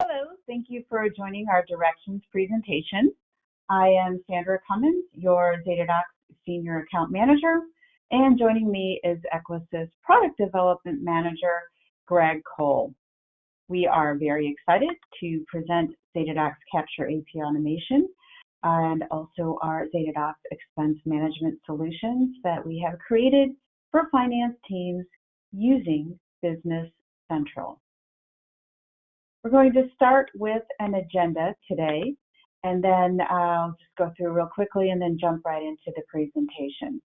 Hello, thank you for joining our Directions presentation. I am Sandra Cummins, your Zetadocs Senior Account Manager, and joining me is Equisys Product Development Manager, Greg Cole. We are very excited to present Zetadocs Capture AP Automation and also our Zetadocs Expense Management Solutions that we have created for finance teams using Business Central. We're going to start with an agenda today, and then I'll just go through real quickly and then jump right into the presentation.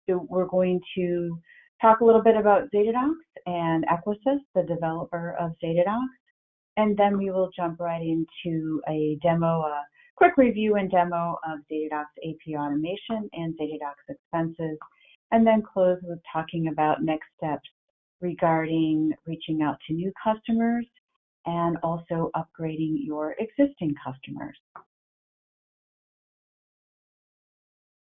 So we're going to talk a little bit about Zetadocs and Equisys, the developer of Zetadocs, and then we will jump right into a demo, a quick review and demo of Zetadocs AP Automation and Zetadocs Expenses, and then close with talking about next steps regarding reaching out to new customers and also upgrading your existing customers.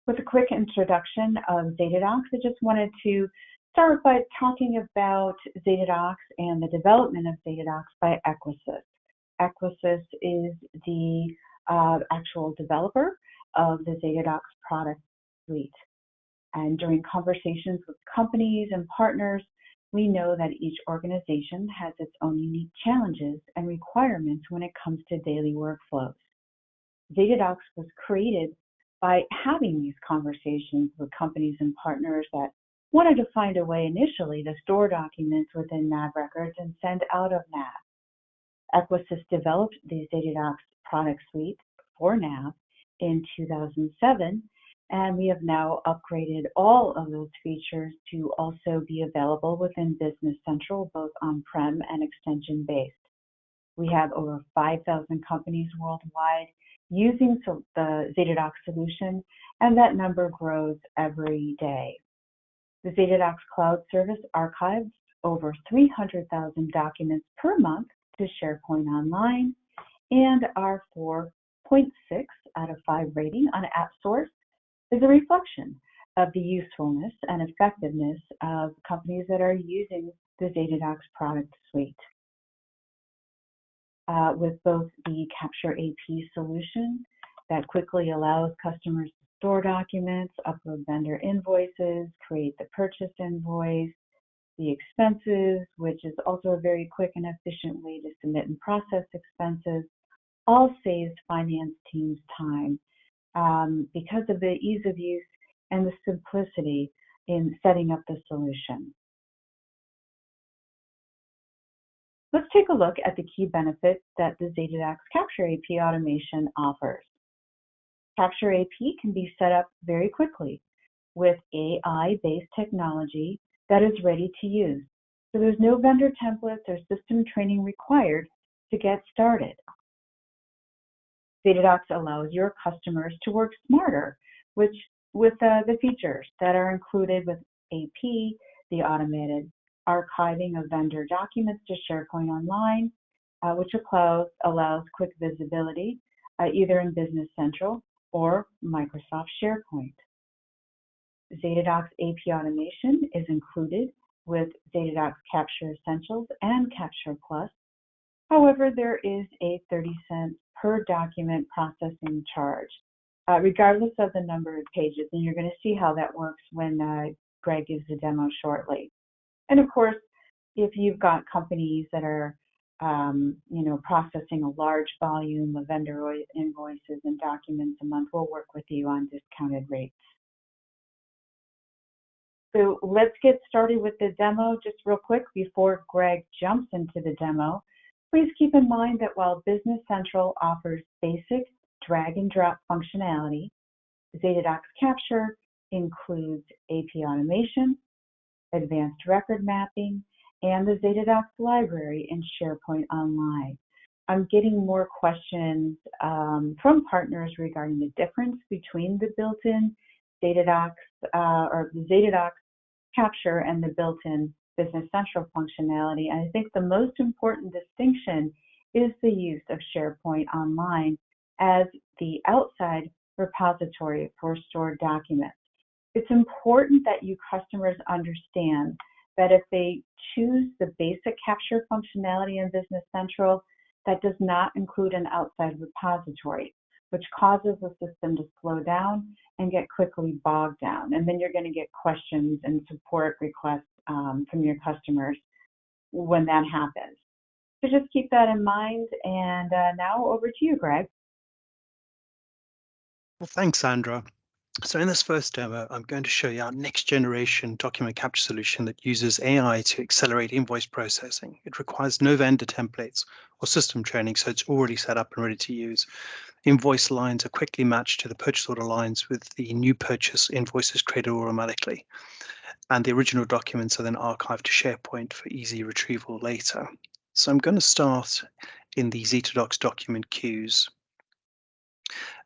With a quick introduction of Zetadocs, I just wanted to start by talking about Zetadocs and the development of Zetadocs by Equisys. Equisys is the actual developer of the Zetadocs product suite. And during conversations with companies and partners, we know that each organization has its own unique challenges and requirements when it comes to daily workflows. Zetadocs was created by having these conversations with companies and partners that wanted to find a way initially to store documents within NAV records and send out of NAV. Equisys developed the Zetadocs product suite for NAV in 2007, and we have now upgraded all of those features to also be available within Business Central, both on-prem and extension-based. We have over 5,000 companies worldwide using the Zetadocs solution, and that number grows every day. The Zetadocs Cloud Service archives over 300,000 documents per month to SharePoint Online, and our 4.6 out of 5 rating on AppSource is a reflection of the usefulness and effectiveness of companies that are using the Zetadocs product suite. With both the Capture AP solution that quickly allows customers to store documents, upload vendor invoices, create the purchase invoice, the expenses, which is also a very quick and efficient way to submit and process expenses, all saves finance teams time. Because of the ease of use and the simplicity in setting up the solution. Let's take a look at the key benefits that the Zetadocs Capture AP Automation offers. Capture AP can be set up very quickly with AI-based technology that is ready to use. So there's no vendor templates or system training required to get started. Zetadocs allows your customers to work smarter with the features that are included with AP, the automated archiving of vendor documents to SharePoint Online, which allows quick visibility either in Business Central or Microsoft SharePoint. Zetadocs AP Automation is included with Zetadocs Capture Essentials and Capture Plus. However, there is a 30-cent per document processing charge, regardless of the number of pages, and you're going to see how that works when Greg gives the demo shortly. And of course, if you've got companies that are, processing a large volume of vendor invoices and documents a month, we'll work with you on discounted rates. So let's get started with the demo just real quick before Greg jumps into the demo. Please keep in mind that while Business Central offers basic drag and drop functionality, Zetadocs Capture includes AP automation, advanced record mapping, and the Zetadocs library in SharePoint Online. I'm getting more questions from partners regarding the difference between the built-in Zetadocs or the Zetadocs Capture and the built-in Business Central functionality. And I think the most important distinction is the use of SharePoint Online as the outside repository for stored documents. It's important that you customers understand that if they choose the basic capture functionality in Business Central, That does not include an outside repository, which causes the system to slow down and get quickly bogged down. And then you're going to get questions and support requests from your customers when that happens. So just keep that in mind. And now over to you, Greg. Well, thanks, Sandra. So in this first demo, I'm going to show you our next generation document capture solution that uses AI to accelerate invoice processing. It requires no vendor templates or system training, so it's already set up and ready to use. Invoice lines are quickly matched to the purchase order lines with the new purchase invoices created automatically. And the original documents are then archived to SharePoint for easy retrieval later. So I'm going to start in the Zetadocs document queues.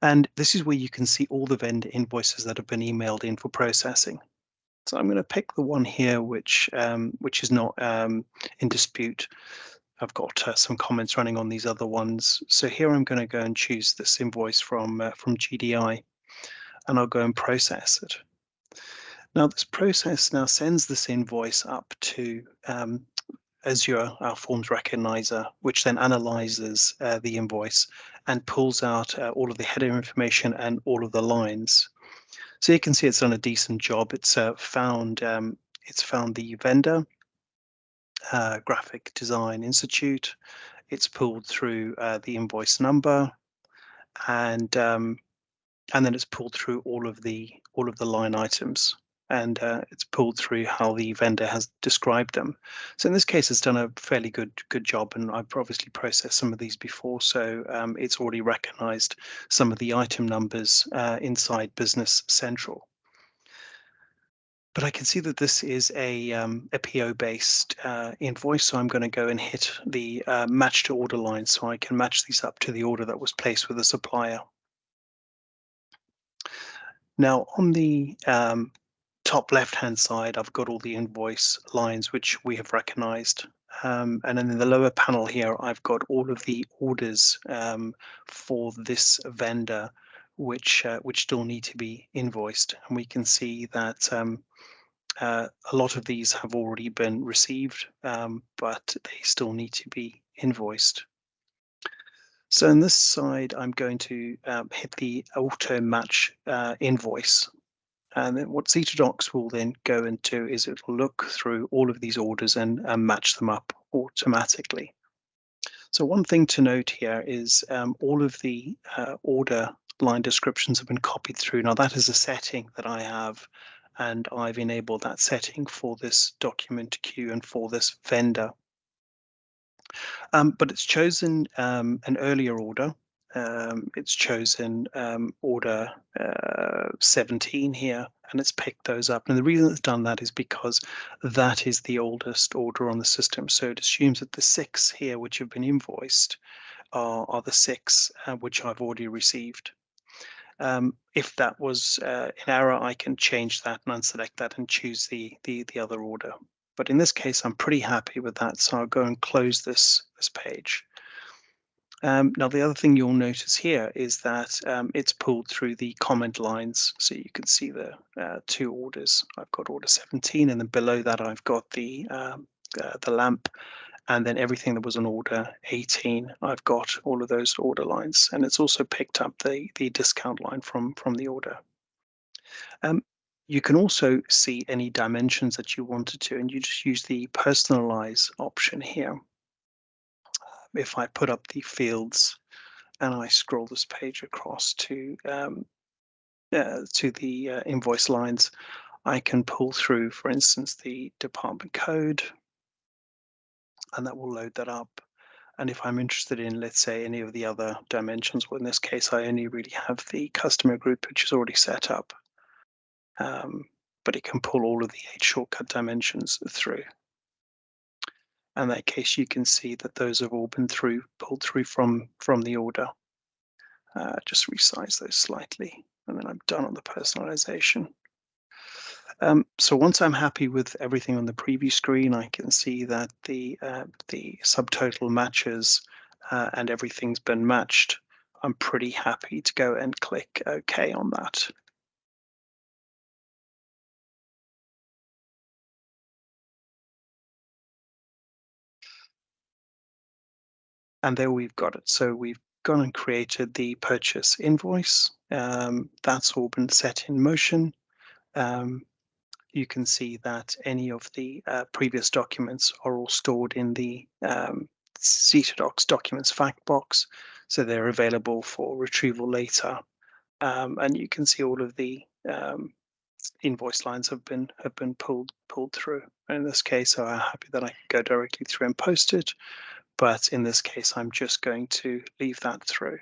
And this is where you can see all the vendor invoices that have been emailed in for processing. So I'm going to pick the one here which is not in dispute. I've got some comments running on these other ones. So here I'm going to go and choose this invoice from GDI, and I'll go and process it. Now this process now sends this invoice up to Azure, our forms recognizer, which then analyzes the invoice and pulls out all of the header information and all of the lines. So you can see it's done a decent job. It's found the vendor, Graphic Design Institute. It's pulled through the invoice number, and then it's pulled through all of the line items, and it's pulled through how the vendor has described them. So in this case, it's done a fairly good job, and I've obviously processed some of these before, so it's already recognized some of the item numbers inside Business Central. But I can see that this is a PO-based invoice, so I'm going to go and hit the match to order line so I can match these up to the order that was placed with the supplier. Now, on the top left-hand side, I've got all the invoice lines which we have recognized. And then in the lower panel here, I've got all of the orders for this vendor which still need to be invoiced. And we can see that a lot of these have already been received, but they still need to be invoiced. So on this side, I'm going to hit the auto match invoice. And then what Zetadocs will then go into is it will look through all of these orders and match them up automatically. So one thing to note here is all of the order line descriptions have been copied through. Now that is a setting that I have, and I've enabled that setting for this document queue and for this vendor. But it's chosen an earlier order. It's chosen order 17 here, and it's picked those up. And the reason it's done that is because that is the oldest order on the system. So it assumes that the 6 here, which have been invoiced, are the 6 which I've already received. If that was in error, I can change that and unselect that and choose the other order. But in this case, I'm pretty happy with that, so I'll go and close this page. Now, the other thing you'll notice here is that it's pulled through the comment lines, so you can see the 2 orders. I've got order 17, and then below that I've got the lamp, and then everything that was on order 18, I've got all of those order lines, and it's also picked up the discount line from the order. You can also see any dimensions that you wanted to, and you just use the personalize option here. If I put up the fields and I scroll this page across to the invoice lines, I can pull through, for instance, the department code, and that will load that up. And if I'm interested in, let's say, any of the other dimensions, well, in this case, I only really have the customer group, which is already set up. But it can pull all of the 8 shortcut dimensions through. In that case, you can see that those have all been pulled through from the order. Just resize those slightly, and then I'm done on the personalization. So once I'm happy with everything on the preview screen, I can see that the subtotal matches and everything's been matched. I'm pretty happy to go and click OK on that. And there we've got it. So we've gone and created the purchase invoice. That's all been set in motion. You can see that any of the previous documents are all stored in the Zetadocs documents fact box, so they're available for retrieval later. And you can see all of the invoice lines have been pulled through. In this case, I'm happy that I can go directly through and post it, but in this case, I'm just going to leave that through.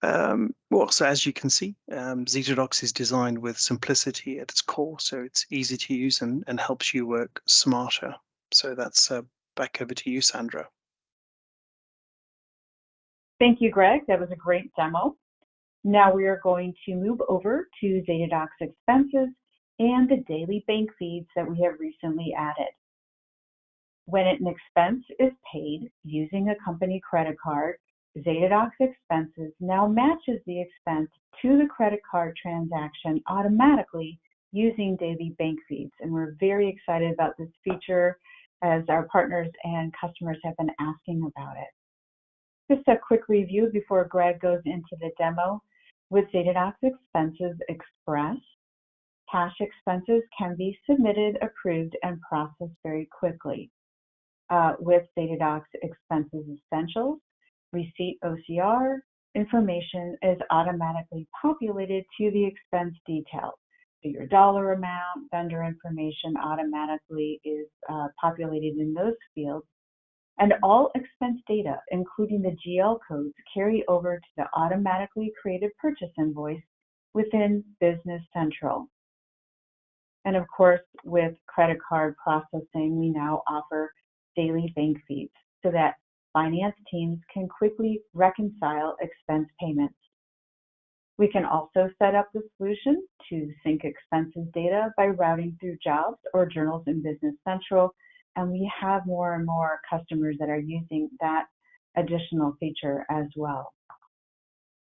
Well, so as you can see, Zetadocs is designed with simplicity at its core, so it's easy to use and helps you work smarter. So that's back over to you, Sandra. Thank you, Greg. That was a great demo. Now we are going to move over to Zetadocs expenses and the daily bank feeds that we have recently added. When an expense is paid using a company credit card, Zetadocs expenses now matches the expense to the credit card transaction automatically using daily bank feeds. And we're very excited about this feature as our partners and customers have been asking about it. Just a quick review before Greg goes into the demo. With Zetadocs Expenses Express, cash expenses can be submitted, approved, and processed very quickly. With Zetadocs Expenses Essentials, receipt OCR information is automatically populated to the expense details. So your dollar amount, vendor information automatically is populated in those fields. And all expense data, including the GL codes, carry over to the automatically created purchase invoice within Business Central. And of course, with credit card processing, we now offer daily bank feeds so that finance teams can quickly reconcile expense payments. We can also set up the solution to sync expenses data by routing through jobs or journals in Business Central, and we have more and more customers that are using that additional feature as well.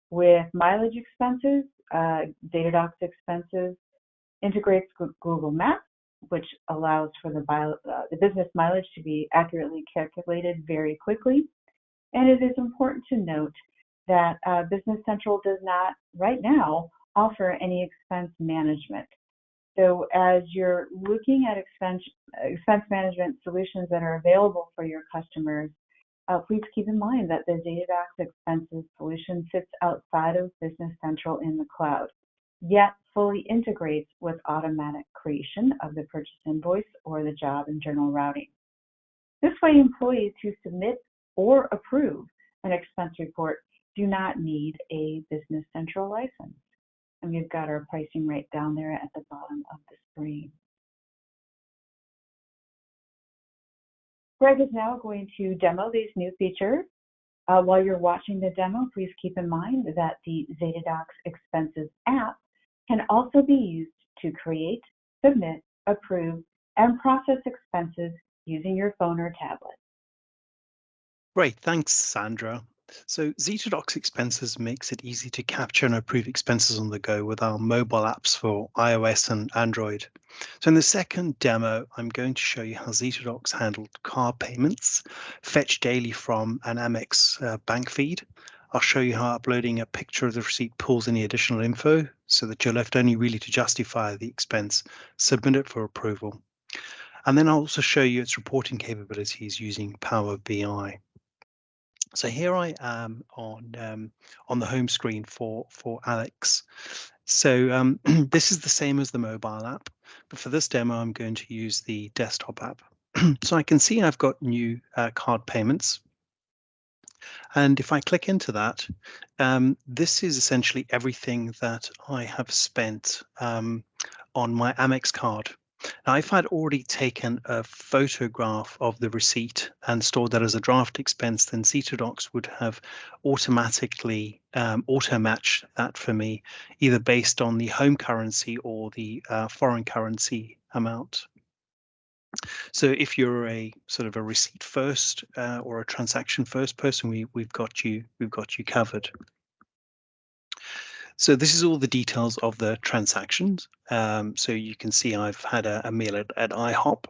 With mileage expenses, Zetadocs Expenses integrates Google Maps, which allows for the business mileage to be accurately calculated very quickly. And it is important to note that Business Central does not, right now, offer any expense management. So as you're looking at expense management solutions that are available for your customers, please keep in mind that the Zetadocs Expenses solution sits outside of Business Central in the cloud, yet fully integrates with automatic creation of the purchase invoice or the job and journal routing. This way, employees who submit or approve an expense report do not need a Business Central license. And we've got our pricing right down there at the bottom of the screen. Greg is now going to demo these new features. While you're watching the demo, please keep in mind that the Zetadocs Expenses app can also be used to create, submit, approve, and process expenses using your phone or tablet. Great, thanks, Sandra. So Zetadocs Expenses makes it easy to capture and approve expenses on the go with our mobile apps for iOS and Android. So in the second demo, I'm going to show you how Zetadocs handled card payments fetched daily from an Amex bank feed. I'll show you how uploading a picture of the receipt pulls any additional info so that you're left only really to justify the expense, submit it for approval. And then I'll also show you its reporting capabilities using Power BI. So here I am on the home screen for Alex. So this is the same as the mobile app, but for this demo, I'm going to use the desktop app. So I can see I've got new card payments. And if I click into that, this is essentially everything that I have spent on my Amex card. Now, if I'd already taken a photograph of the receipt and stored that as a draft expense, then Zetadocs would have automatically auto-matched that for me, either based on the home currency or the foreign currency amount. So if you're a sort of a receipt first or a transaction first person, we've got you covered. So this is all the details of the transactions. So you can see I've had a meal at IHOP.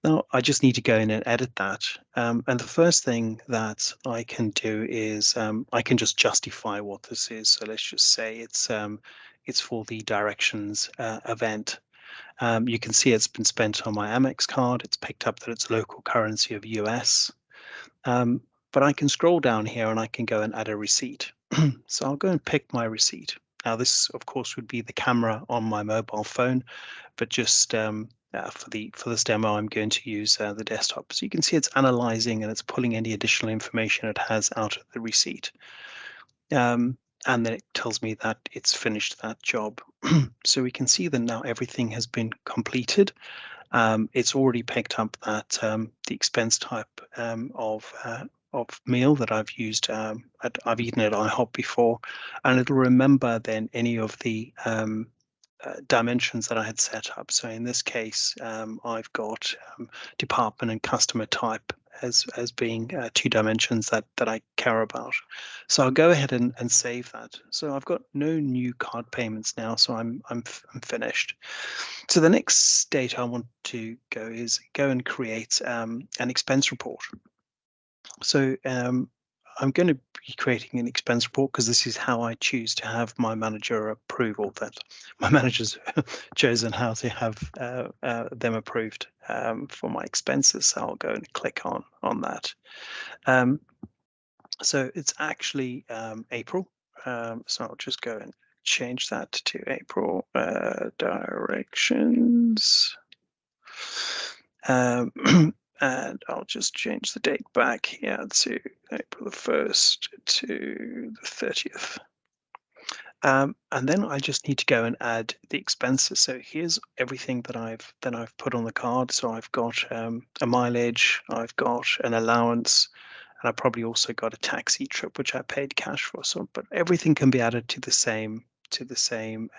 Now I just need to go in and edit that. And the first thing that I can do is I can just justify what this is. So let's just say it's for the directions event. You can see it's been spent on my Amex card. It's picked up that it's local currency of US. But I can scroll down here and I can go and add a receipt. So I'll go and pick my receipt. Now this, of course, would be the camera on my mobile phone, but just for this demo, I'm going to use the desktop. So you can see it's analyzing and it's pulling any additional information it has out of the receipt. And then it tells me that it's finished that job. So we can see that now everything has been completed. It's already picked up that the expense type of meal that I've used, I've eaten at IHOP before, and it'll remember then any of the dimensions that I had set up. So in this case, I've got department and customer type as being two dimensions that I care about. So I'll go ahead and save that. So I've got no new card payments now, so I'm finished. So the next state I want to go is go and create an expense report. So I'm going to be creating an expense report because this is how I choose to have my manager approval, that my manager's chosen how to have them approved for my expenses. So I'll go and click on that. So it's actually April. So I'll just go and change that to April directions. And I'll just change the date back here to April the 1st to the 30th. And then I just need to go and add the expenses. So here's everything that I've put on the card. So I've got a mileage, I've got an allowance, and I probably also got a taxi trip which I paid cash for. So, but everything can be added to the same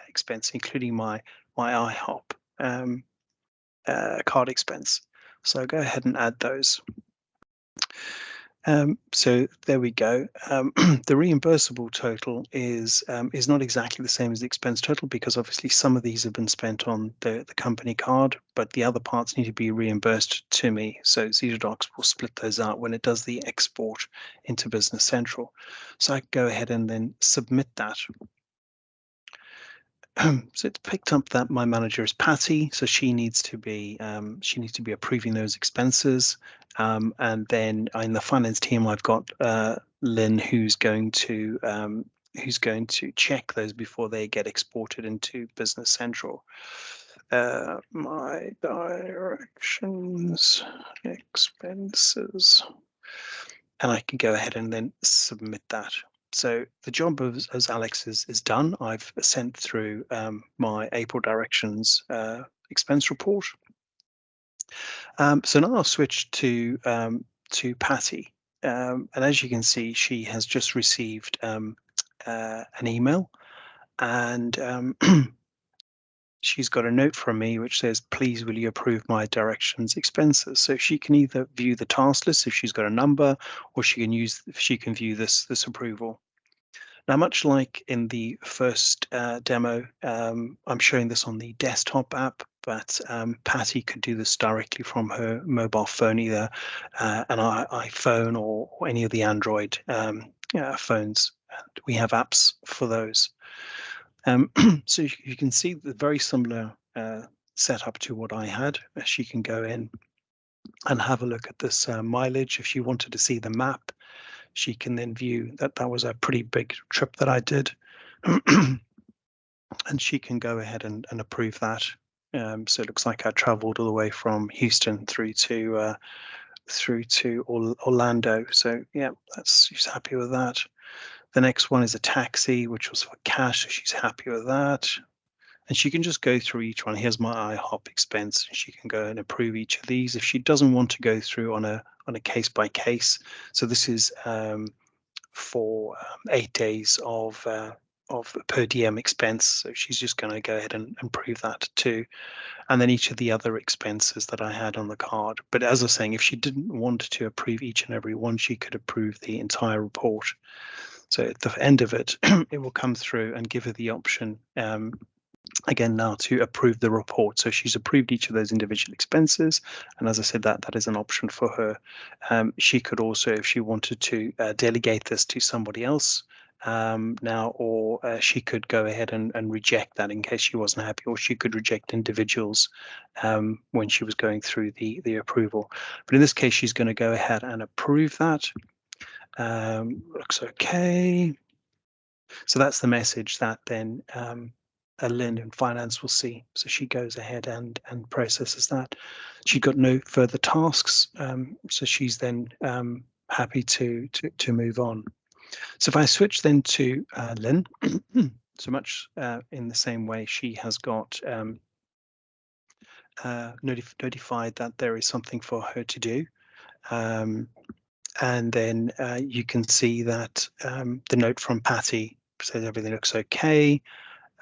expense, including my IHOP card expense. So go ahead and add those. So there we go. The reimbursable total is not exactly the same as the expense total because obviously some of these have been spent on the company card, but the other parts need to be reimbursed to me. So Zetadocs will split those out when it does the export into Business Central. So I go ahead and then submit that. So it's picked up that my manager is Patty, so she needs to be approving those expenses. And then in the finance team, I've got Lynn, who's going to check those before they get exported into Business Central. My directions expenses, and I can go ahead and then submit that. So the job as Alex is done. I've sent through my April directions expense report. So now I'll switch to Patty, and as you can see, she has just received an email, and she's got a note from me which says, "Please, will you approve my directions expenses?" So she can either view the task list if she's got a number, or she can view this approval. Now, much like in the first demo, I'm showing this on the desktop app, but Patty could do this directly from her mobile phone, either an iPhone or any of the Android phones. We have apps for those. So you can see the very similar setup to what I had. She can go in and have a look at this mileage. If she wanted to see the map, she can then view that was a pretty big trip that I did. And she can go ahead and approve that. So it looks like I traveled all the way from Houston through to Orlando. So yeah, she's happy with that. The next one is a taxi, which was for cash. So she's happy with that. And she can just go through each one. Here's my IHOP expense. She can go and approve each of these. If she doesn't want to go through on a case by case, so this is for 8 days of per diem expense. So she's just going to go ahead and approve that too. And then each of the other expenses that I had on the card. But as I was saying, if she didn't want to approve each and every one, she could approve the entire report. So at the end of it, it will come through and give her the option again now to approve the report. So she's approved each of those individual expenses, and as I said, that is an option for her. She could also, if she wanted to, delegate this to somebody else now, or she could go ahead and reject that in case she wasn't happy, or she could reject individuals when she was going through the approval. But in this case, she's going to go ahead and approve that. Looks okay. So that's the message that then Lynn in finance will see. So she goes ahead and processes that. She got no further tasks, so she's then happy to move on. So if I switch then to Lynn, so much in the same way, she has got notified that there is something for her to do. And then you can see that the note from Patty says everything looks okay.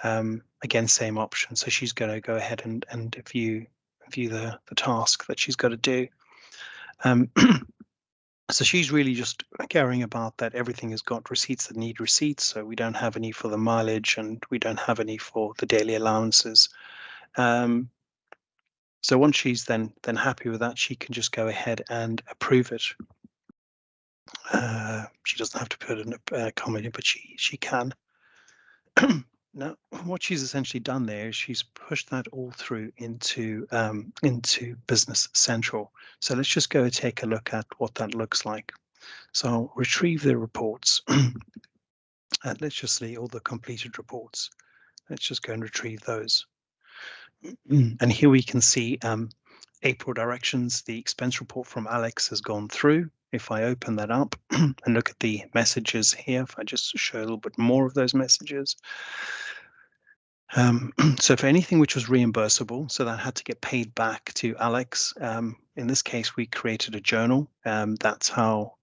Again, same option. So she's going to go ahead and view the task that she's got to do. So she's really just caring about that everything has got receipts that need receipts. So we don't have any for the mileage, and we don't have any for the daily allowances. So once she's then happy with that, she can just go ahead and approve it. She doesn't have to put in a comment in, but she can. Now, what she's essentially done there is she's pushed that all through into Business Central. So let's just go take a look at what that looks like. So I'll retrieve the reports, and let's just see all the completed reports. Let's just go and retrieve those. And here we can see April directions. The expense report from Alex has gone through. If I open that up and look at the messages here, if I just show a little bit more of those messages. So for anything which was reimbursable, so that had to get paid back to Alex. In this case, we created a journal. That's how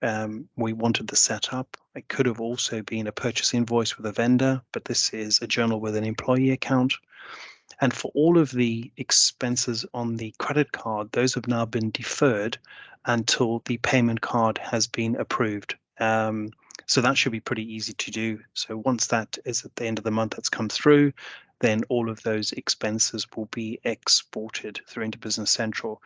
we wanted the setup. It could have also been a purchase invoice with a vendor, but this is a journal with an employee account. And for all of the expenses on the credit card, those have now been deferred until the payment card has been approved. So that should be pretty easy to do. So once that is at the end of the month that's come through, then all of those expenses will be exported through into Business Central.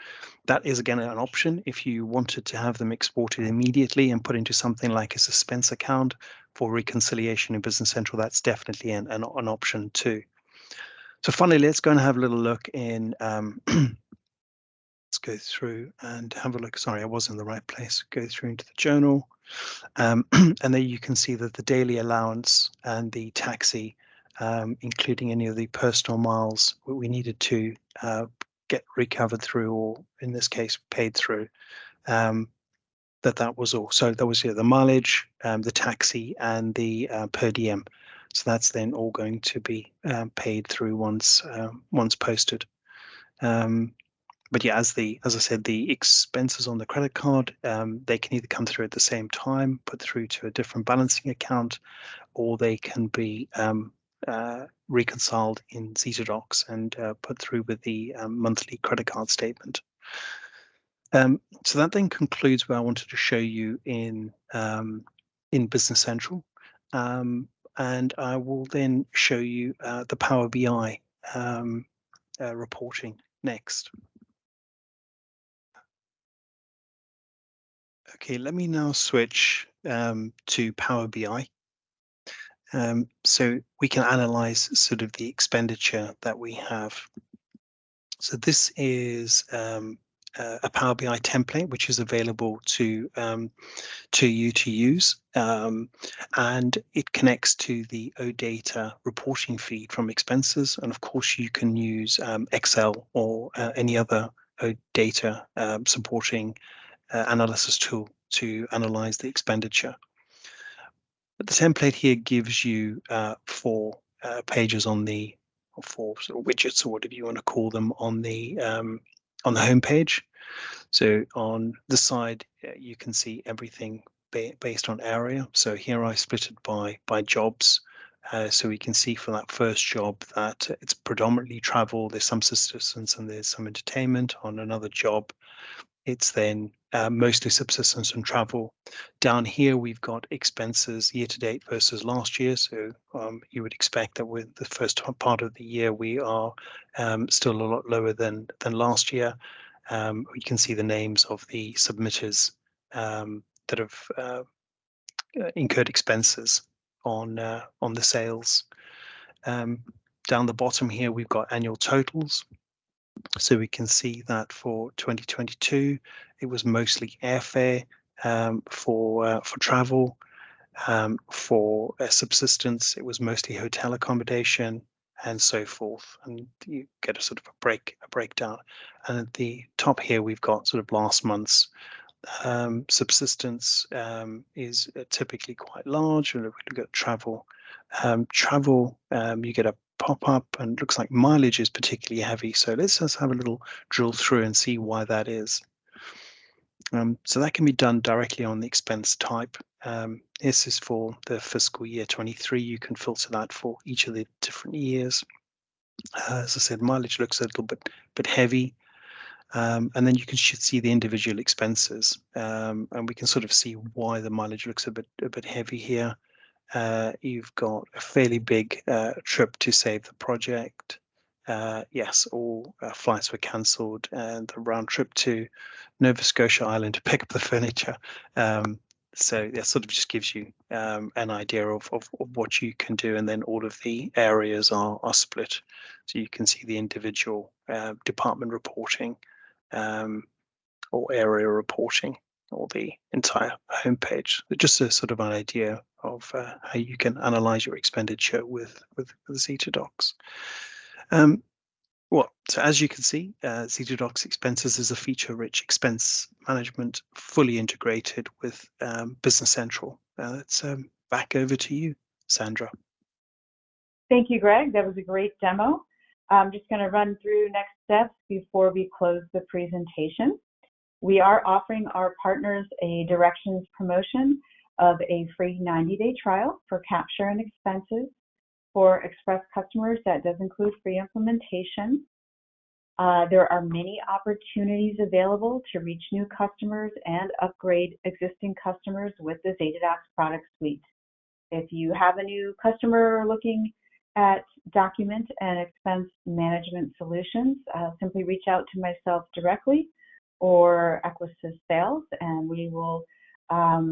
That is, again, an option. If you wanted to have them exported immediately and put into something like a suspense account for reconciliation in Business Central, that's definitely an option too. So finally, let's go and have a little look in, let's go through and have a look. Sorry, I was in the right place. Go through into the journal. And there you can see that the daily allowance and the taxi, including any of the personal miles we needed to get recovered through, or in this case, paid through, that was all. So that was the mileage, the taxi, and the per diem. So that's then all going to be paid through once posted. But yeah, as I said, the expenses on the credit card, they can either come through at the same time, put through to a different balancing account, or they can be reconciled in Zetadocs and put through with the monthly credit card statement. So that then concludes what I wanted to show you in Business Central. And I will then show you the Power BI reporting next. Okay, let me now switch to Power BI. So we can analyze sort of the expenditure that we have. So this is a Power BI template which is available to you to use, and it connects to the OData reporting feed from expenses. And of course, you can use Excel or any other OData supporting analysis tool to analyze the expenditure. But the template here gives you 4 pages on the, or 4 sort of widgets, or whatever you want to call them, on the home page. So on the side, you can see everything based on area. So here I split it by jobs. So we can see for that first job that it's predominantly travel. There's some subsistence and there's some entertainment. On another job, it's then mostly subsistence and travel. Down here, we've got expenses year to date versus last year. So you would expect that with the first part of the year, we are still a lot lower than last year. You can see the names of the submitters that have incurred expenses on the sales. Down the bottom here, we've got annual totals. So we can see that for 2022, it was mostly airfare for travel. For subsistence, it was mostly hotel accommodation and so forth. And you get a sort of a breakdown. And at the top here, we've got sort of last month's subsistence is typically quite large. And if we look at travel, you get a pop-up and it looks like mileage is particularly heavy. So let's just have a little drill through and see why that is. So that can be done directly on the expense type. This is for the fiscal year 23. You can filter that for each of the different years. As I said, mileage looks a little bit heavy. And then you should see the individual expenses, and we can sort of see why the mileage looks a bit heavy here. You've got a fairly big trip to save the project. Yes, all flights were cancelled, and the round trip to Nova Scotia Island to pick up the furniture. So that sort of just gives you an idea of what you can do, and then all of the areas are split, so you can see the individual department reporting or area reporting, or the entire homepage. Just a sort of an idea of how you can analyze your expenditure with Zetadocs. So as you can see, Zetadocs Expenses is a feature-rich expense management, fully integrated with Business Central. It's back over to you, Sandra. Thank you, Greg. That was a great demo. I'm just going to run through next steps before we close the presentation. We are offering our partners a directions promotion of a free 90-day trial for Capture and Expenses. For Express customers, that does include free implementation. There are many opportunities available to reach new customers and upgrade existing customers with the Zetadocs product suite. If you have a new customer looking at document and expense management solutions, simply reach out to myself directly or Equisys Sales, and we will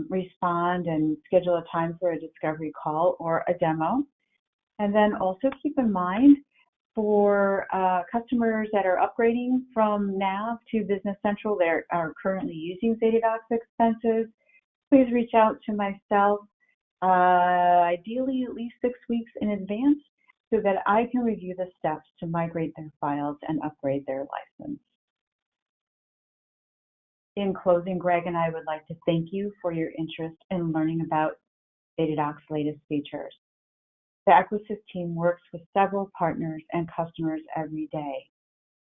respond and schedule a time for a discovery call or a demo. And then also keep in mind, for customers that are upgrading from NAV to Business Central that are currently using Zetadocs Expenses, please reach out to myself, ideally at least 6 weeks in advance, so that I can review the steps to migrate their files and upgrade their license. In closing, Greg and I would like to thank you for your interest in learning about Zetadocs' latest features. The Equisys team works with several partners and customers every day.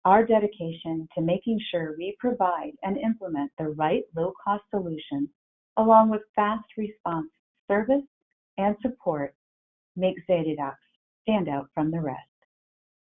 Our dedication to making sure we provide and implement the right low-cost solution, along with fast response service and support, makes Zetadocs stand out from the rest.